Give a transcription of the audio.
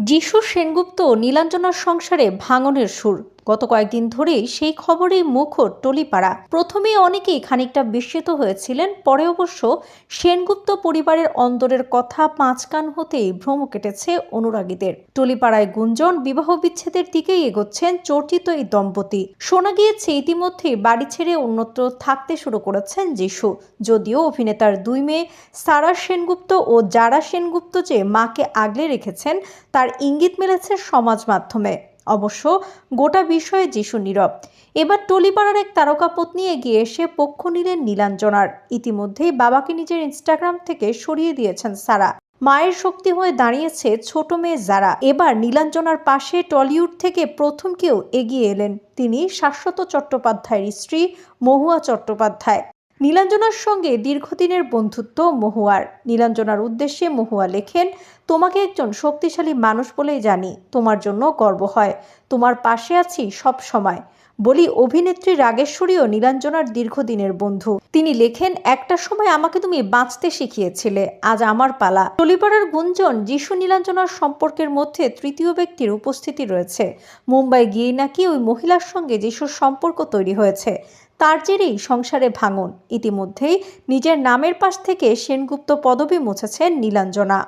যিশু সেনগুপ্ত ও নীলাঞ্জনার সংসারে ভাঙনের সুর। গত কয়েকদিন ধরেই সেই খবরেই মুখর টলিপাড়া। প্রথমে অনেকেই খানিকটা বিস্মিত হয়েছিলেন, পরে অবশ্য সেনগুপ্ত পরিবারের অন্দরের কথা পাঁচ কান হতেই ভ্রম কেটেছে অনুরাগীদের। টলিপাড়ায় গুঞ্জন, বিবাহ বিচ্ছেদের দিকেই এগোচ্ছেন চর্চিত এই দম্পতি। শোনা গিয়েছে ইতিমধ্যেই বাড়ি ছেড়ে অন্যত্র থাকতে শুরু করেছেন যিশু। যদিও অভিনেতার দুই মেয়ে সারা সেনগুপ্ত ও যারা সেনগুপ্ত যে মাকে আগলে রেখেছেন তার ইঙ্গিত মিলেছে সমাজ মাধ্যমে। অবশ্য গোটা বিষয়ে যিশু নীরব। এবার টলিপাড়ার এক তারকা পত্নী এগিয়ে এসে পক্ষ নিলেন নীলাঞ্জনার। ইতিমধ্যেই বাবাকে নিজের ইনস্টাগ্রাম থেকে সরিয়ে দিয়েছেন সারা। মায়ের শক্তি হয়ে দাঁড়িয়েছে ছোট মেয়ে যারা। এবার নীলাঞ্জনার পাশে টলিউড থেকে প্রথম কেউ এগিয়ে এলেন, তিনি শাশ্বত চট্টোপাধ্যায়ের স্ত্রী মহুয়া চট্টোপাধ্যায়। নীলাঞ্জনার সঙ্গে দীর্ঘদিনের বন্ধুত্ব মহুয়ার। নীলাঞ্জনার উদ্দেশ্যে মহুয়া লেখেন, তোমাকে একজন শক্তিশালী মানুষ বলেই জানি, তোমার জন্য গর্ব হয়, তোমার পাশে আছি সব সময়। বলি অভিনেত্রী রাগেশ্বরীও নীলাঞ্জনার দীর্ঘদিনের বন্ধু। তিনি লেখেন, একটা সময় আমাকে তুমি বাঁচতে শিখিয়েছিলে, আজ আমার পালা। টলিপাড়ার গুঞ্জন, যিশু নীলাঞ্জনার সম্পর্কের মধ্যে তৃতীয় ব্যক্তির উপস্থিতি রয়েছে। মুম্বাই গিয়ে নাকি ওই মহিলার সঙ্গে যিশুর সম্পর্ক তৈরি হয়েছে। তার জেরেই সংসারে ভাঙন। ইতিমধ্যেই নিজের নামের পাশ থেকে সেনগুপ্ত পদবি মুছেছেন নীলাঞ্জনা।